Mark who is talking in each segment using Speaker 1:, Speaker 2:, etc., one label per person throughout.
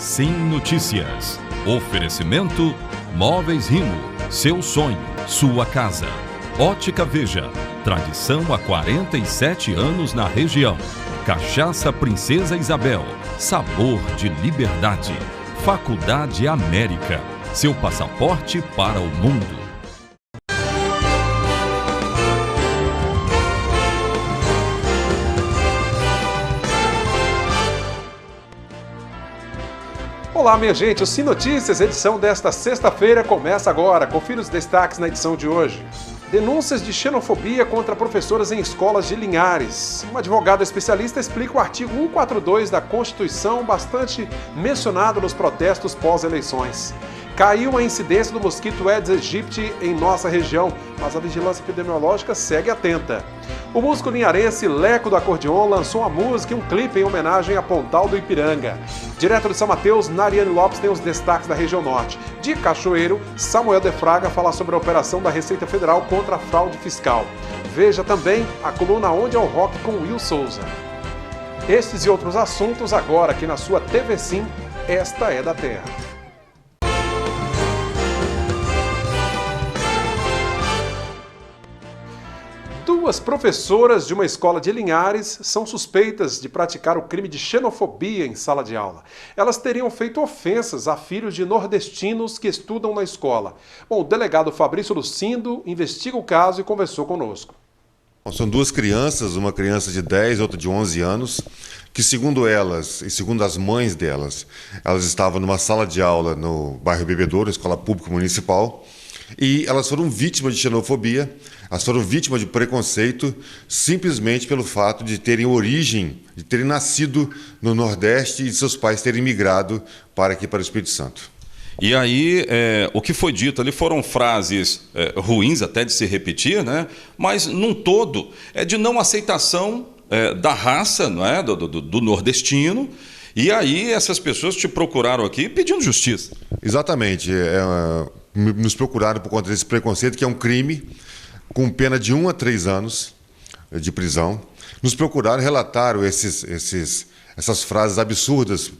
Speaker 1: Sim Notícias. Oferecimento Móveis Rimo. Seu sonho, sua casa. Ótica Veja. Tradição há 47 anos na região. Cachaça Princesa Isabel. Sabor de liberdade. Faculdade América. Seu passaporte para o mundo.
Speaker 2: Olá, minha gente, o Sim Notícias, edição desta sexta-feira, começa agora. Confira os destaques na edição de hoje. Denúncias de xenofobia contra professoras em escolas de Linhares. Um advogado especialista explica o artigo 142 da Constituição, bastante mencionado nos protestos pós-eleições. Caiu a incidência do mosquito Aedes aegypti em nossa região, mas a vigilância epidemiológica segue atenta. O músico linharense Leco do Acordeon lançou uma música e um clipe em homenagem a Pontal do Ipiranga. Direto de São Mateus, Nariane Lopes tem os destaques da região norte. De Cachoeiro, Samuel de Fraga fala sobre a operação da Receita Federal contra a fraude fiscal. Veja também a coluna Onde é o Rock com Will Souza. Estes e outros assuntos agora aqui na sua TV Sim, Esta é da Terra. Duas professoras de uma escola de Linhares são suspeitas de praticar o crime de xenofobia em sala de aula. Elas teriam feito ofensas a filhos de nordestinos que estudam na escola. Bom, o delegado Fabrício Lucindo investiga o caso e conversou conosco.
Speaker 3: São duas crianças, uma criança de 10 e outra de 11 anos, que segundo elas e segundo as mães delas, elas estavam numa sala de aula no bairro Bebedouro, escola pública municipal, e elas foram vítimas de xenofobia, elas foram vítimas de preconceito simplesmente pelo fato de terem origem, de terem nascido no Nordeste e de seus pais terem migrado para aqui, para o Espírito Santo.
Speaker 4: E aí, o que foi dito ali foram frases ruins até de se repetir, né? Mas num todo é de não aceitação da raça, não é? do nordestino. E aí essas pessoas te procuraram aqui pedindo justiça.
Speaker 3: Exatamente. Nos procuraram por conta desse preconceito, que é um crime com pena de 1 a 3 anos de prisão. Nos procuraram, relataram essas frases absurdas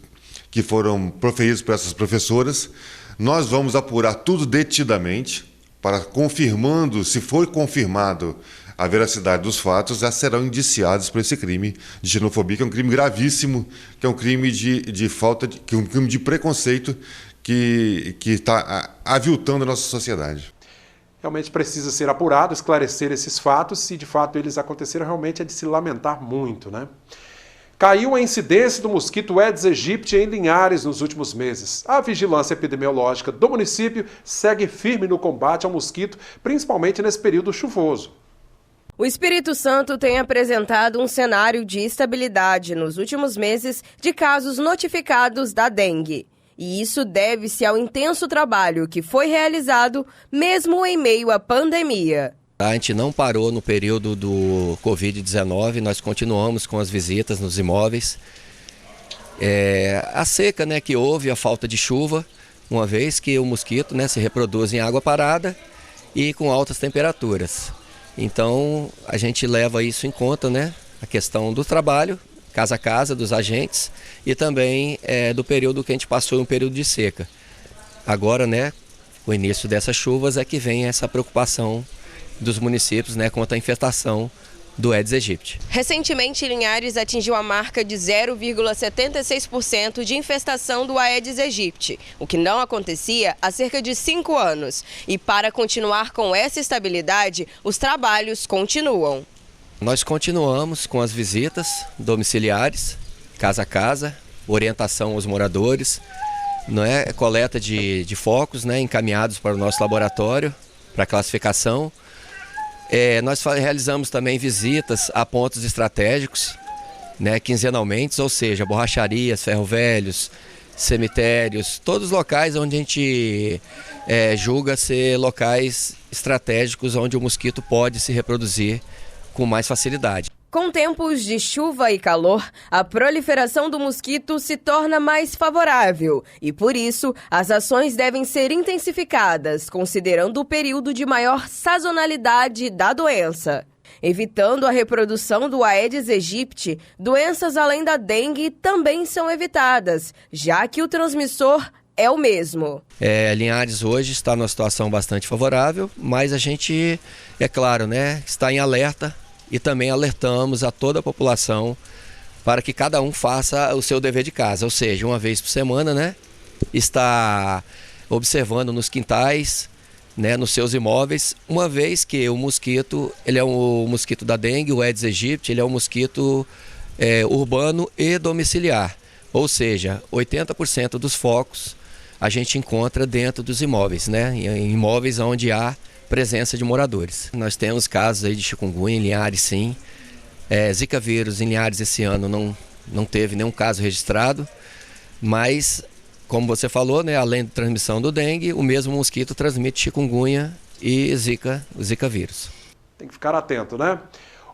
Speaker 3: que foram proferidas por essas professoras. Nós vamos apurar tudo detidamente, para confirmando, se for confirmado a veracidade dos fatos, já serão indiciados por esse crime de xenofobia, que é um crime gravíssimo, que é um crime que é um crime de preconceito que está aviltando a nossa sociedade.
Speaker 2: Realmente precisa ser apurado, esclarecer esses fatos. Se de fato eles aconteceram, realmente é de se lamentar muito, né? Caiu a incidência do mosquito Aedes aegypti em Linhares nos últimos meses. A vigilância epidemiológica do município segue firme no combate ao mosquito, principalmente nesse período chuvoso.
Speaker 5: O Espírito Santo tem apresentado um cenário de estabilidade nos últimos meses de casos notificados da dengue. E isso deve-se ao intenso trabalho que foi realizado mesmo em meio à pandemia.
Speaker 6: A gente não parou no período do Covid-19, nós continuamos com as visitas nos imóveis. A seca, né, que houve, a falta de chuva, uma vez que o mosquito, né, se reproduz em água parada e com altas temperaturas. Então a gente leva isso em conta, né, a questão do trabalho, casa a casa, dos agentes e também do período que a gente passou, um período de seca. Agora, né, o início dessas chuvas é que vem essa preocupação dos municípios, né, quanto à infestação do Aedes aegypti.
Speaker 5: Recentemente, Linhares atingiu a marca de 0,76% de infestação do Aedes aegypti, o que não acontecia há cerca de 5 anos. E para continuar com essa estabilidade, os trabalhos continuam.
Speaker 6: Nós continuamos com as visitas domiciliares, casa a casa, orientação aos moradores, não é? Coleta de focos, né, encaminhados para o nosso laboratório, para classificação. Nós realizamos também visitas a pontos estratégicos, né, quinzenalmente, ou seja, borracharias, ferro-velhos, cemitérios, todos os locais onde a gente julga ser locais estratégicos onde o mosquito pode se reproduzir com mais facilidade.
Speaker 5: Com tempos de chuva e calor, a proliferação do mosquito se torna mais favorável e, por isso, as ações devem ser intensificadas, considerando o período de maior sazonalidade da doença. Evitando a reprodução do Aedes aegypti, doenças além da dengue também são evitadas, já que o transmissor é o mesmo.
Speaker 6: Linhares hoje está numa situação bastante favorável, mas a gente, é claro, né, está em alerta e também alertamos a toda a população para que cada um faça o seu dever de casa, ou seja, uma vez por semana, né, está observando nos quintais, né, nos seus imóveis, uma vez que o mosquito, ele é o mosquito da dengue, o Aedes aegypti, ele é um mosquito urbano e domiciliar, ou seja, 80% dos focos a gente encontra dentro dos imóveis, né, em imóveis onde há presença de moradores. Nós temos casos aí de chikungunya em Linhares, sim. Zika vírus em Linhares esse ano não teve nenhum caso registrado, mas, como você falou, né, além da transmissão do dengue, o mesmo mosquito transmite chikungunya e Zika vírus.
Speaker 2: Tem que ficar atento, né?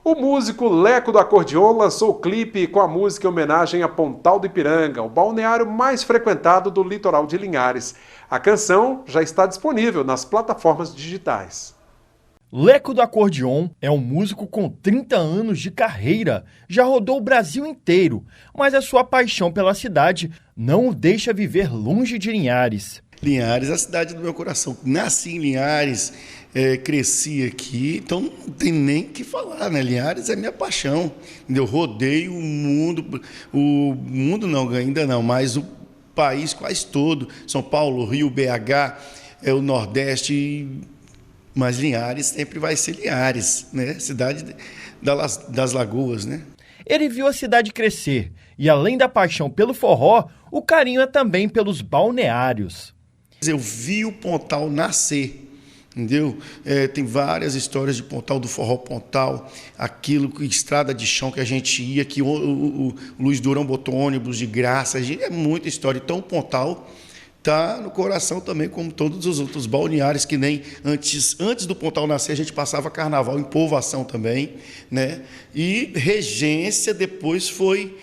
Speaker 2: O músico Leco do Acordeon lançou o clipe com a música em homenagem a Pontal do Ipiranga, o balneário mais frequentado do litoral de Linhares. A canção já está disponível nas plataformas digitais.
Speaker 7: Leco do Acordeon é um músico com 30 anos de carreira, já rodou o Brasil inteiro, mas a sua paixão pela cidade não o deixa viver longe de Linhares.
Speaker 8: Linhares é a cidade do meu coração. Nasci em Linhares, cresci aqui, então não tem nem o que falar, né? Linhares é minha paixão. Eu rodei o mundo não, ainda não, mas o país quase todo, São Paulo, Rio, BH, o Nordeste, mas Linhares sempre vai ser Linhares, né? Cidade das Lagoas, né?
Speaker 7: Ele viu a cidade crescer e, além da paixão pelo forró, o carinho é também pelos balneários.
Speaker 8: Eu vi o Pontal nascer, entendeu? Tem várias histórias de Pontal, do forró Pontal, aquilo, estrada de chão que a gente ia, que o Luiz Durão botou ônibus de graça, é muita história. Então o Pontal está no coração também, como todos os outros balneários, que nem antes do Pontal nascer, a gente passava carnaval em Povoação também, né? E Regência depois foi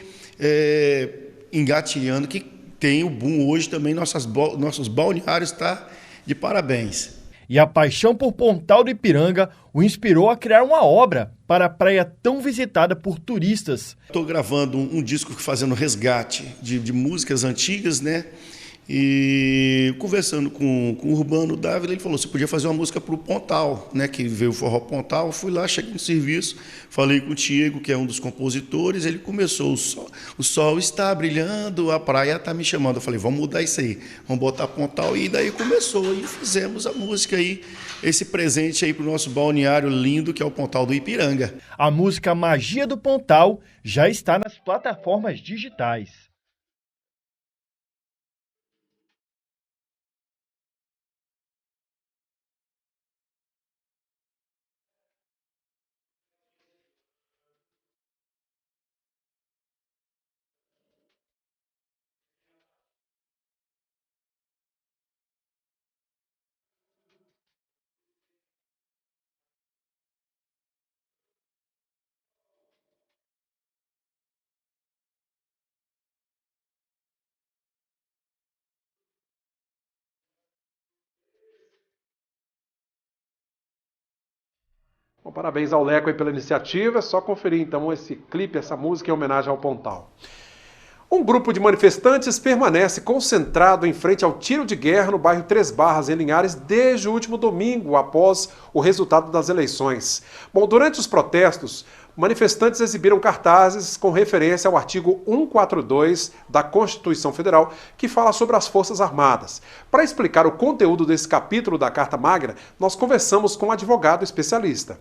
Speaker 8: engatilhando, que tem o boom hoje também, nossos balneários está de parabéns.
Speaker 7: E a paixão por Pontal do Ipiranga o inspirou a criar uma obra para a praia tão visitada por turistas.
Speaker 8: Estou gravando um disco fazendo resgate de músicas antigas, né? E conversando com o Urbano Dávila, ele falou: você podia fazer uma música para o Pontal, né? Que veio o forró Pontal. Eu fui lá, cheguei no serviço, falei com o Tiago, que é um dos compositores. Ele começou: o sol está brilhando, a praia está me chamando. Eu falei: vamos mudar isso aí, vamos botar Pontal. E daí começou, e fizemos a música aí, esse presente aí para o nosso balneário lindo, que é o Pontal do Ipiranga.
Speaker 7: A música Magia do Pontal já está nas plataformas digitais.
Speaker 2: Bom, parabéns ao Leco aí pela iniciativa. É só conferir então esse clipe, essa música em homenagem ao Pontal. Um grupo de manifestantes permanece concentrado em frente ao tiro de guerra no bairro Três Barras, em Linhares, desde o último domingo, após o resultado das eleições. Bom, durante os protestos, manifestantes exibiram cartazes com referência ao artigo 142 da Constituição Federal, que fala sobre as Forças Armadas. Para explicar o conteúdo desse capítulo da Carta Magna, nós conversamos com um advogado especialista.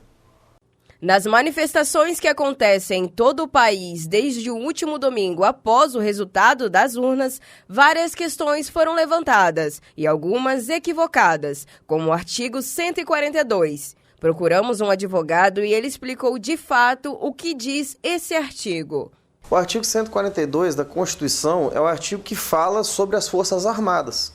Speaker 5: Nas manifestações que acontecem em todo o país desde o último domingo após o resultado das urnas, várias questões foram levantadas e algumas equivocadas, como o artigo 142. Procuramos um advogado e ele explicou de fato o que diz esse artigo.
Speaker 9: O artigo 142 da Constituição é o artigo que fala sobre as Forças Armadas.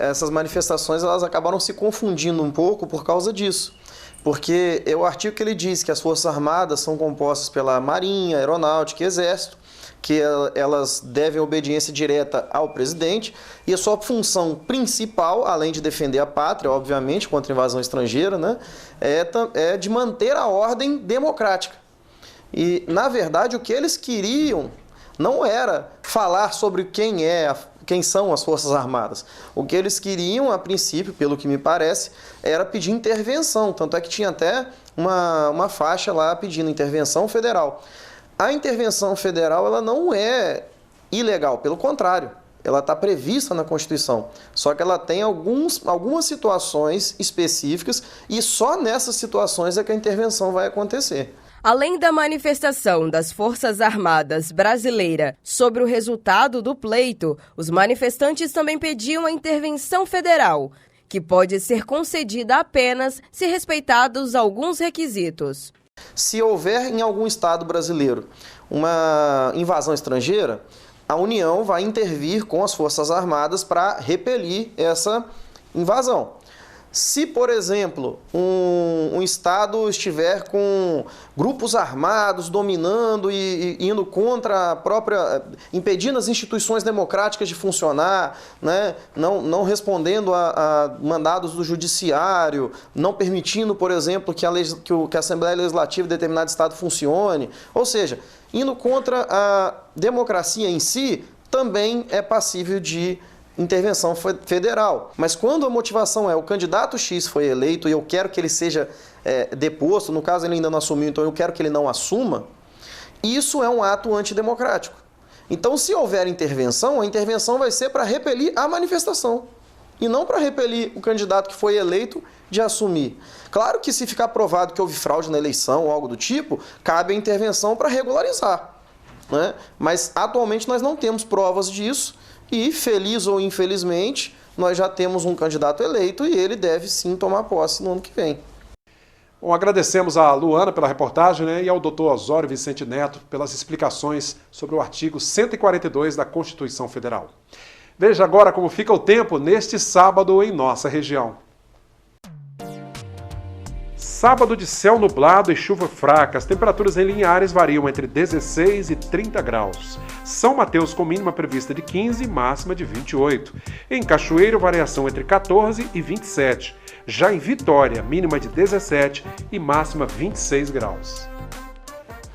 Speaker 9: Essas manifestações elas acabaram se confundindo um pouco por causa disso. Porque é o artigo que ele diz que as Forças Armadas são compostas pela Marinha, Aeronáutica e Exército, que elas devem obediência direta ao presidente, e a sua função principal, além de defender a pátria, obviamente, contra a invasão estrangeira, né, é de manter a ordem democrática. E, na verdade, o que eles queriam não era falar sobre quem são as Forças Armadas. O que eles queriam, a princípio, pelo que me parece, era pedir intervenção. Tanto é que tinha até uma faixa lá pedindo intervenção federal. A intervenção federal ela não é ilegal, pelo contrário, ela está prevista na Constituição. Só que ela tem algumas situações específicas e só nessas situações é que a intervenção vai acontecer.
Speaker 5: Além da manifestação das Forças Armadas brasileiras sobre o resultado do pleito, os manifestantes também pediam a intervenção federal, que pode ser concedida apenas se respeitados alguns requisitos.
Speaker 9: Se houver em algum estado brasileiro uma invasão estrangeira, a União vai intervir com as Forças Armadas para repelir essa invasão. Se, por exemplo, um estado estiver com grupos armados dominando e indo contra a própria, impedindo as instituições democráticas de funcionar, né? não respondendo a mandados do judiciário, não permitindo, por exemplo, que a Assembleia Legislativa de determinado estado funcione, ou seja, indo contra a democracia em si, também é passível de intervenção federal. Mas quando a motivação é o candidato X foi eleito e eu quero que ele seja deposto, no caso ele ainda não assumiu, então eu quero que ele não assuma, isso é um ato antidemocrático. Então, se houver intervenção, a intervenção vai ser para repelir a manifestação e não para repelir o candidato que foi eleito de assumir. Claro que se ficar provado que houve fraude na eleição ou algo do tipo, cabe a intervenção para regularizar, né? Mas atualmente nós não temos provas disso. E, feliz ou infelizmente, nós já temos um candidato eleito e ele deve sim tomar posse no ano que vem.
Speaker 2: Bom, agradecemos a Luana pela reportagem, né, e ao Dr. Osório Vicente Neto pelas explicações sobre o artigo 142 da Constituição Federal. Veja agora como fica o tempo neste sábado em nossa região. Sábado de céu nublado e chuva fraca. As temperaturas em Linhares variam entre 16 e 30 graus. São Mateus com mínima prevista de 15 e máxima de 28. Em Cachoeiro, variação entre 14 e 27. Já em Vitória, mínima de 17 e máxima 26 graus.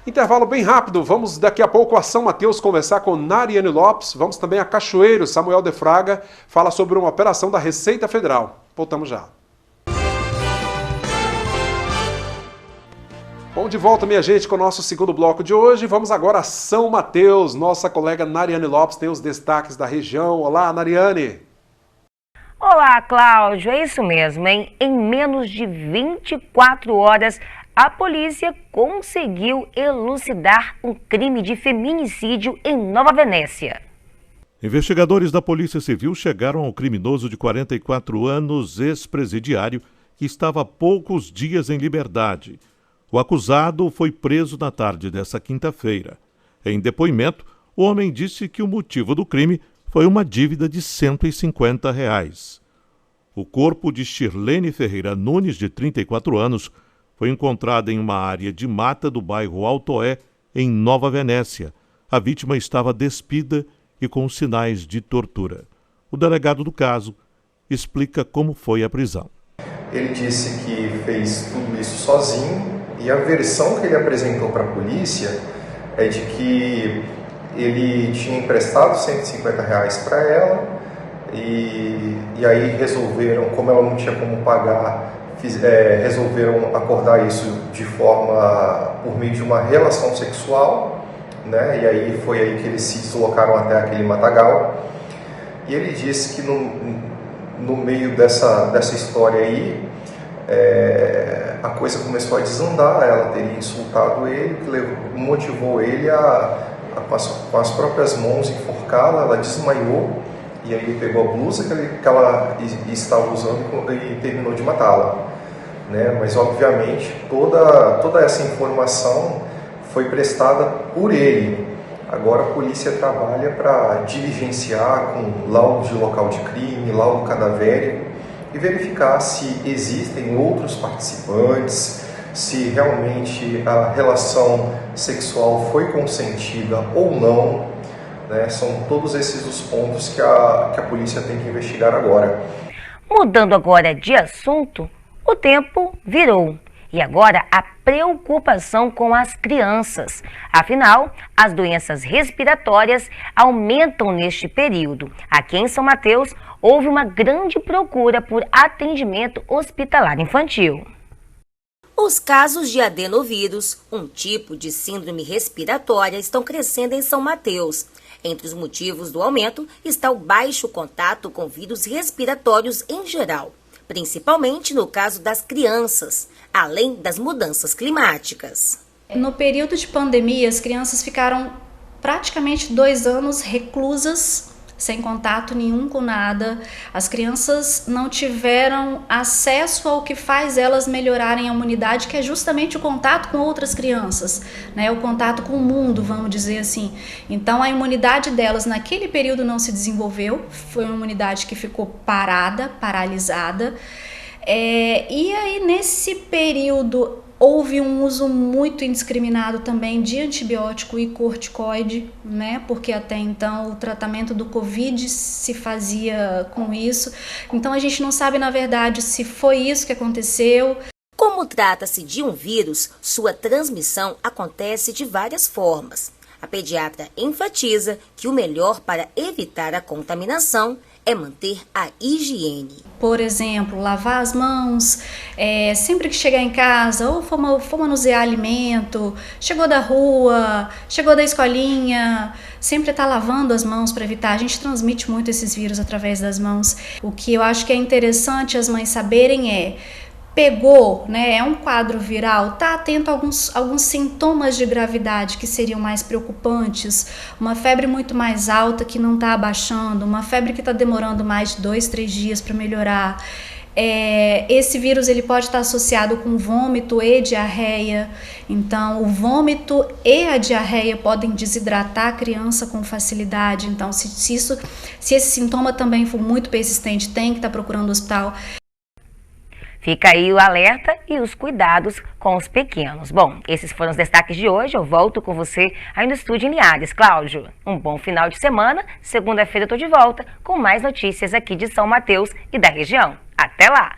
Speaker 2: Intervalo bem rápido. Vamos daqui a pouco a São Mateus conversar com Nariane Lopes. Vamos também a Cachoeiro. Samuel de Fraga fala sobre uma operação da Receita Federal. Voltamos já. Bom, de volta, minha gente, com o nosso segundo bloco de hoje. Vamos agora a São Mateus. Nossa colega Nariane Lopes tem os destaques da região. Olá, Nariane.
Speaker 10: Olá, Cláudio. É isso mesmo, hein? Em menos de 24 horas, a polícia conseguiu elucidar um crime de feminicídio em Nova Venécia.
Speaker 11: Investigadores da Polícia Civil chegaram ao criminoso de 44 anos, ex-presidiário, que estava há poucos dias em liberdade. O acusado foi preso na tarde desta quinta-feira. Em depoimento, o homem disse que o motivo do crime foi uma dívida de R$150. O corpo de Shirlene Ferreira Nunes, de 34 anos, foi encontrado em uma área de mata do bairro Altoé, em Nova Venécia. A vítima estava despida e com sinais de tortura. O delegado do caso explica como foi a prisão.
Speaker 12: Ele disse que fez tudo isso sozinho. E a versão que ele apresentou para a polícia é de que ele tinha emprestado R$150 para ela e aí resolveram, como ela não tinha como pagar, resolveram acordar isso de forma, por meio de uma relação sexual, né? E aí foi aí que eles se deslocaram até aquele matagal. E ele disse que no meio dessa história aí, a coisa começou a desandar. Ela teria insultado ele, que motivou ele com as próprias mãos enforcá-la. Ela desmaiou e aí ele pegou a blusa que ela estava usando e terminou de matá-la, né? Mas obviamente toda essa informação foi prestada por ele. Agora a polícia trabalha para diligenciar com laudo de local de crime, laudo cadavérico, e verificar se existem outros participantes, se realmente a relação sexual foi consentida ou não, né? São todos esses os pontos que a polícia tem que investigar agora.
Speaker 10: Mudando agora de assunto, o tempo virou. E agora a preocupação com as crianças. Afinal, as doenças respiratórias aumentam neste período. Aqui em São Mateus, houve uma grande procura por atendimento hospitalar infantil.
Speaker 13: Os casos de adenovírus, um tipo de síndrome respiratória, estão crescendo em São Mateus. Entre os motivos do aumento está o baixo contato com vírus respiratórios em geral, principalmente no caso das crianças, além das mudanças climáticas.
Speaker 14: No período de pandemia, as crianças ficaram praticamente 2 anos reclusas, sem contato nenhum com nada. As crianças não tiveram acesso ao que faz elas melhorarem a imunidade, que é justamente o contato com outras crianças, né? O contato com o mundo, vamos dizer assim. Então a imunidade delas naquele período não se desenvolveu, foi uma imunidade que ficou paralisada. E aí nesse período houve um uso muito indiscriminado também de antibiótico e corticoide, né? Porque até então o tratamento do Covid se fazia com isso. Então a gente não sabe, na verdade, se foi isso que aconteceu.
Speaker 13: Como trata-se de um vírus, sua transmissão acontece de várias formas. A pediatra enfatiza que o melhor para evitar a contaminação é manter a higiene.
Speaker 14: Por exemplo, lavar as mãos, sempre que chegar em casa, ou for manusear alimento, chegou da rua, chegou da escolinha, sempre estar lavando as mãos para evitar. A gente transmite muito esses vírus através das mãos. O que eu acho que é interessante as mães saberem pegou, né, é um quadro viral, tá atento a alguns sintomas de gravidade que seriam mais preocupantes, uma febre muito mais alta que não está abaixando, uma febre que está demorando mais de 2, 3 dias para melhorar. Esse vírus ele pode estar associado com vômito e diarreia, então o vômito e a diarreia podem desidratar a criança com facilidade, então se esse sintoma também for muito persistente, tem que estar procurando o hospital.
Speaker 10: Fica aí o alerta e os cuidados com os pequenos. Bom, esses foram os destaques de hoje. Eu volto com você aí no estúdio em Linhares. Cláudio, um bom final de semana. Segunda-feira eu tô de volta com mais notícias aqui de São Mateus e da região. Até lá!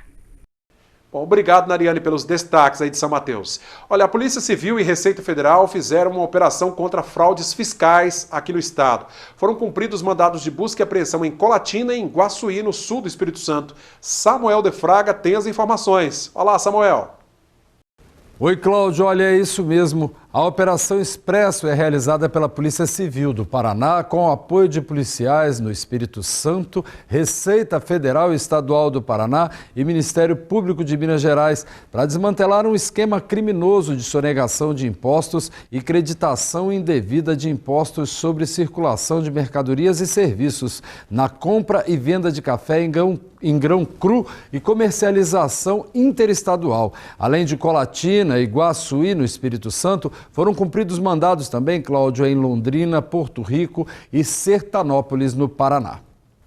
Speaker 2: Bom, obrigado, Nariane, pelos destaques aí de São Mateus. Olha, a Polícia Civil e Receita Federal fizeram uma operação contra fraudes fiscais aqui no estado. Foram cumpridos mandados de busca e apreensão em Colatina e em Guaçuí, no sul do Espírito Santo. Samuel de Fraga tem as informações. Olá, Samuel.
Speaker 15: Oi, Cláudio, olha, é isso mesmo. A Operação Expresso é realizada pela Polícia Civil do Paraná com o apoio de policiais no Espírito Santo, Receita Federal e Estadual do Paraná e Ministério Público de Minas Gerais para desmantelar um esquema criminoso de sonegação de impostos e creditação indevida de impostos sobre circulação de mercadorias e serviços na compra e venda de café em grão cru e comercialização interestadual. Além de Colatina e Guaçuí, no Espírito Santo, foram cumpridos mandados também, Cláudio, em Londrina, Porto Rico e Sertanópolis, no Paraná.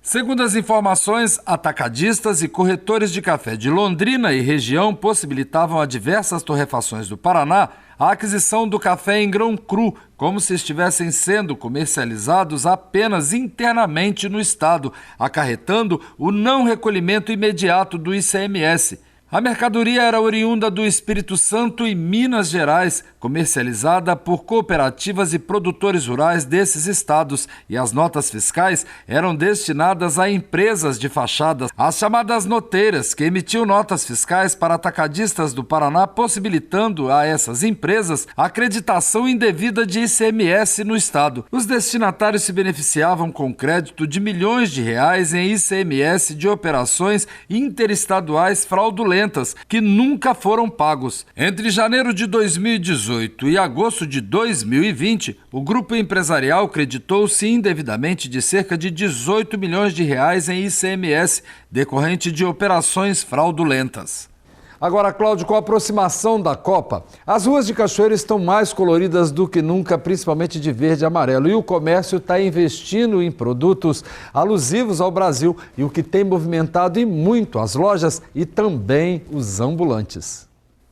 Speaker 15: Segundo as informações, atacadistas e corretores de café de Londrina e região possibilitavam a diversas torrefações do Paraná a aquisição do café em grão cru, como se estivessem sendo comercializados apenas internamente no estado, acarretando o não recolhimento imediato do ICMS. A mercadoria era oriunda do Espírito Santo e Minas Gerais, comercializada por cooperativas e produtores rurais desses estados, e as notas fiscais eram destinadas a empresas de fachadas, as chamadas noteiras, que emitiam notas fiscais para atacadistas do Paraná, possibilitando a essas empresas a acreditação indevida de ICMS no estado. Os destinatários se beneficiavam com crédito de milhões de reais em ICMS de operações interestaduais fraudulentas, que nunca foram pagos. Entre janeiro de 2018 e agosto de 2020, o grupo empresarial creditou-se indevidamente de cerca de 18 milhões de reais em ICMS, decorrente de operações fraudulentas. Agora, Cláudio, com a aproximação da Copa, as ruas de Cachoeira estão mais coloridas do que nunca, principalmente de verde e amarelo. E o comércio está investindo em produtos alusivos ao Brasil, e o que tem movimentado e muito as lojas e também os ambulantes.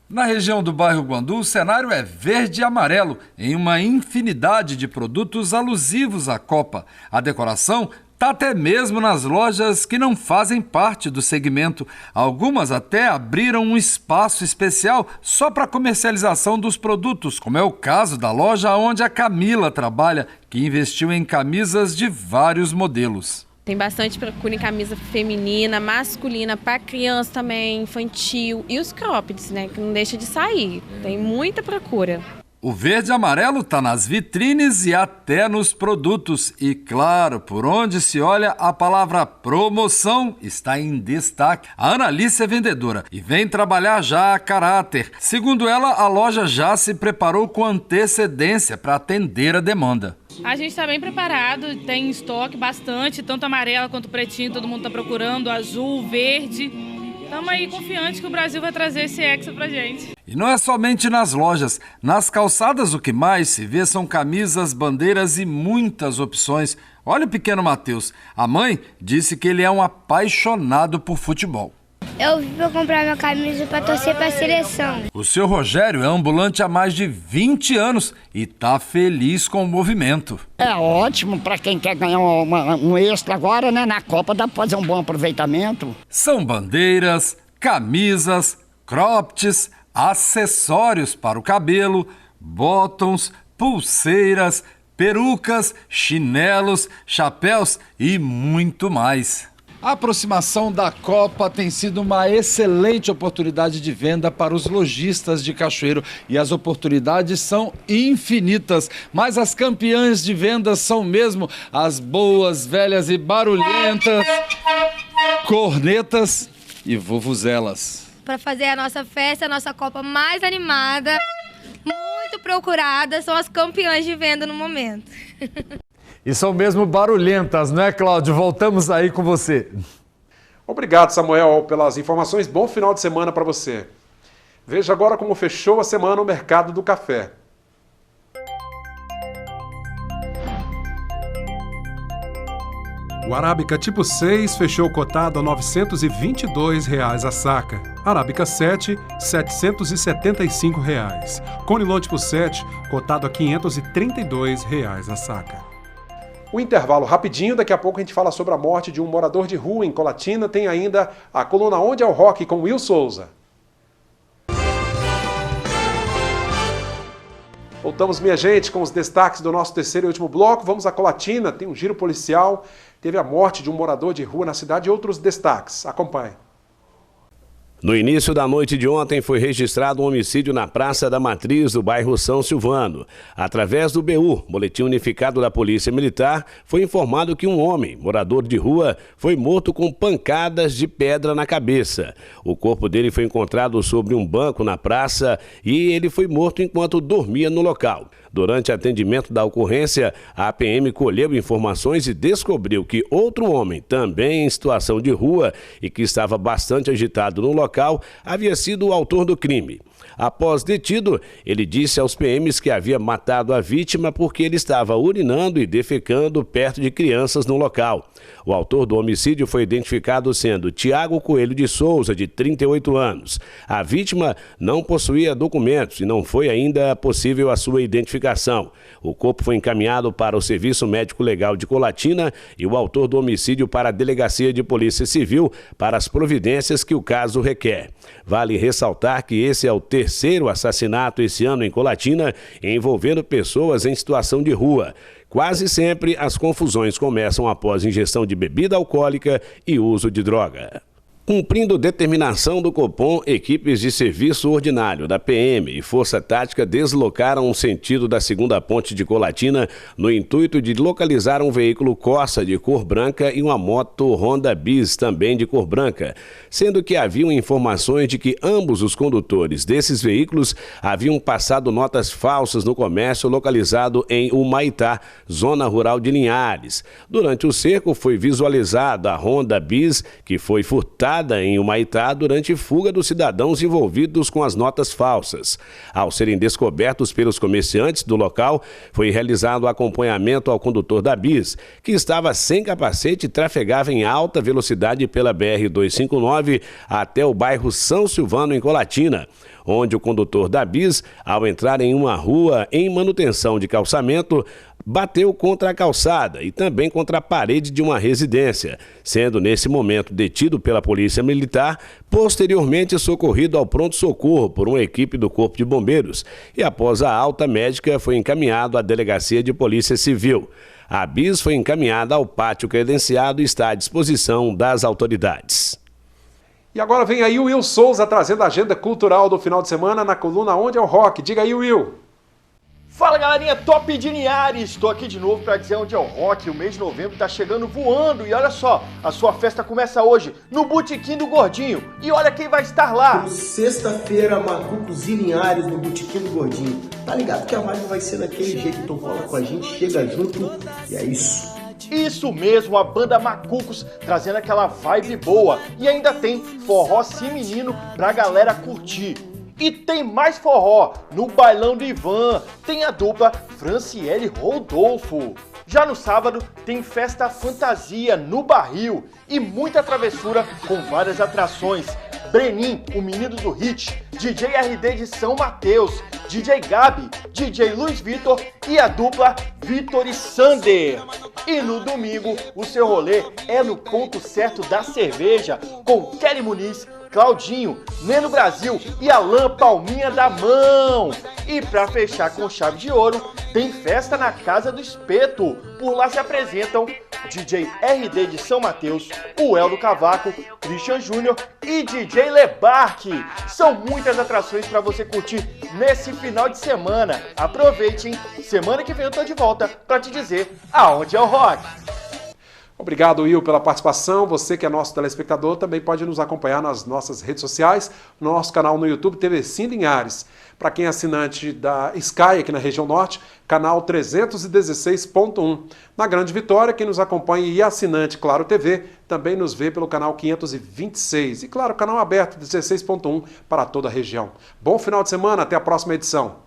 Speaker 15: Na região do bairro Guandu, o cenário é verde e amarelo, em uma infinidade de produtos alusivos à Copa. A decoração está até mesmo nas lojas que não fazem parte do segmento. Algumas até abriram um espaço especial só para comercialização dos produtos, como é o caso da loja onde a Camila trabalha, que investiu em camisas de vários modelos.
Speaker 16: Tem bastante procura em camisa feminina, masculina, para criança também, infantil e os croppeds, né, que não deixa de sair. Tem muita procura.
Speaker 15: O verde e amarelo está nas vitrines e até nos produtos. E claro, por onde se olha, a palavra promoção está em destaque. A Ana Alice é vendedora e vem trabalhar já a caráter. Segundo ela, a loja já se preparou com antecedência para atender a demanda.
Speaker 17: A gente está bem preparado, tem estoque bastante, tanto amarela quanto pretinho, todo mundo está procurando, azul, verde. Estamos aí confiantes que o Brasil vai trazer esse Hexa pra gente.
Speaker 15: E não é somente nas lojas. Nas calçadas o que mais se vê são camisas, bandeiras e muitas opções. Olha o pequeno Matheus. A mãe disse que ele é um apaixonado por futebol.
Speaker 18: Eu vim para comprar minha camisa para torcer para a seleção.
Speaker 15: O seu Rogério é ambulante há mais de 20 anos e está feliz com o movimento.
Speaker 19: É ótimo para quem quer ganhar um extra agora, né? Na Copa dá para fazer um bom aproveitamento.
Speaker 15: São bandeiras, camisas, croppeds, acessórios para o cabelo, bottoms, pulseiras, perucas, chinelos, chapéus e muito mais. A aproximação da Copa tem sido uma excelente oportunidade de venda para os lojistas de Cachoeiro e as oportunidades são infinitas, mas as campeãs de vendas são mesmo as boas, velhas e barulhentas cornetas e vuvuzelas.
Speaker 18: Para fazer a nossa festa, a nossa Copa mais animada, muito procurada, são as campeãs de venda no momento.
Speaker 15: E são mesmo barulhentas, não é, Cláudio? Voltamos aí com você.
Speaker 2: Obrigado, Samuel, pelas informações. Bom final de semana para você. Veja agora como fechou a semana o mercado do café. O Arábica tipo 6 fechou cotado a R$ 922 a saca. Arábica 7, R$ 775. Conilon tipo 7, cotado a R$ 532 a saca. O intervalo rapidinho, daqui a pouco a gente fala sobre a morte de um morador de rua em Colatina. Tem ainda a coluna Onde é o Rock com Will Souza. Voltamos, minha gente, com os destaques do nosso terceiro e último bloco. Vamos a Colatina, tem um giro policial, teve a morte de um morador de rua na cidade e outros destaques. Acompanhe.
Speaker 20: No início da noite de ontem foi registrado um homicídio na Praça da Matriz do bairro São Silvano. Através do BU, Boletim Unificado da Polícia Militar, foi informado que um homem, morador de rua, foi morto com pancadas de pedra na cabeça. O corpo dele foi encontrado sobre um banco na praça e ele foi morto enquanto dormia no local. Durante atendimento da ocorrência, a PM colheu informações e descobriu que outro homem, também em situação de rua e que estava bastante agitado no local, havia sido o autor do crime. Após detido, ele disse aos PMs que havia matado a vítima porque ele estava urinando e defecando perto de crianças no local. O autor do homicídio foi identificado sendo Tiago Coelho de Souza, de 38 anos. A vítima não possuía documentos e não foi ainda possível a sua identificação. O corpo foi encaminhado para o Serviço Médico Legal de Colatina e o autor do homicídio para a Delegacia de Polícia Civil para as providências que o caso requer. Vale ressaltar que esse é o terceiro assassinato esse ano em Colatina envolvendo pessoas em situação de rua. Quase sempre as confusões começam após ingestão de bebida alcoólica e uso de droga. Cumprindo determinação do Copom, equipes de serviço ordinário da PM e Força Tática deslocaram o sentido da segunda ponte de Colatina no intuito de localizar um veículo Corsa de cor branca e uma moto Honda Bis também de cor branca, sendo que haviam informações de que ambos os condutores desses veículos haviam passado notas falsas no comércio localizado em Humaitá, zona rural de Linhares. Durante o cerco foi visualizada a Honda Bis, que foi furtada em Humaitá durante fuga dos cidadãos envolvidos com as notas falsas. Ao serem descobertos pelos comerciantes do local, foi realizado o acompanhamento ao condutor da Bis, que estava sem capacete e trafegava em alta velocidade pela BR-259 até o bairro São Silvano, em Colatina. onde o condutor da bis, ao entrar em uma rua em manutenção de calçamento, bateu contra a calçada e também contra a parede de uma residência, sendo nesse momento detido pela Polícia Militar, posteriormente socorrido ao pronto-socorro por uma equipe do Corpo de Bombeiros e após a alta médica foi encaminhado à Delegacia de Polícia Civil. A bis foi encaminhada ao pátio credenciado e está à disposição das autoridades.
Speaker 2: E agora vem aí o Will Souza trazendo a agenda cultural do final de semana na coluna Onde é o Rock. Diga aí, Will.
Speaker 7: Fala, galerinha top de Linhares! Estou aqui de novo para dizer onde é o rock. O mês de novembro tá chegando voando e olha só, a sua festa começa hoje no Botequim do Gordinho. E olha quem vai estar lá!
Speaker 21: Sexta-feira, Macucos e Linhares no Botequim do Gordinho. Tá ligado que a vibe vai ser daquele jeito, então cola com a gente, chega junto e é isso.
Speaker 7: Isso mesmo, a banda Macucos trazendo aquela vibe boa. E ainda tem forró sim menino pra galera curtir. E tem mais forró no Bailão do Ivan, tem a dupla Franciele Rodolfo. Já no sábado tem festa fantasia no Barril e muita travessura com várias atrações. Brenin, o menino do hit, DJ RD de São Mateus, DJ Gabi, DJ Luiz Vitor e a dupla Vitor e Sander. E no domingo o seu rolê é no Ponto Certo da Cerveja com Kelly Muniz, Claudinho, Neno Brasil e Alan Palminha da Mão. E para fechar com chave de ouro, tem festa na Casa do Espeto. Por lá se apresentam DJ RD de São Mateus, o El do Cavaco, Christian Júnior e DJ Lebarque. São muitas atrações para você curtir nesse final de semana. Aproveitem, semana que vem eu tô de volta para te dizer aonde é o rock.
Speaker 2: Obrigado, Will, pela participação. Você que é nosso telespectador também pode nos acompanhar nas nossas redes sociais, no nosso canal no YouTube, TV Sim Linhares. Para quem é assinante da Sky aqui na região norte, canal 316.1. Na Grande Vitória, quem nos acompanha e é assinante Claro TV, também nos vê pelo canal 526. E claro, canal aberto 16.1 para toda a região. Bom final de semana, até a próxima edição.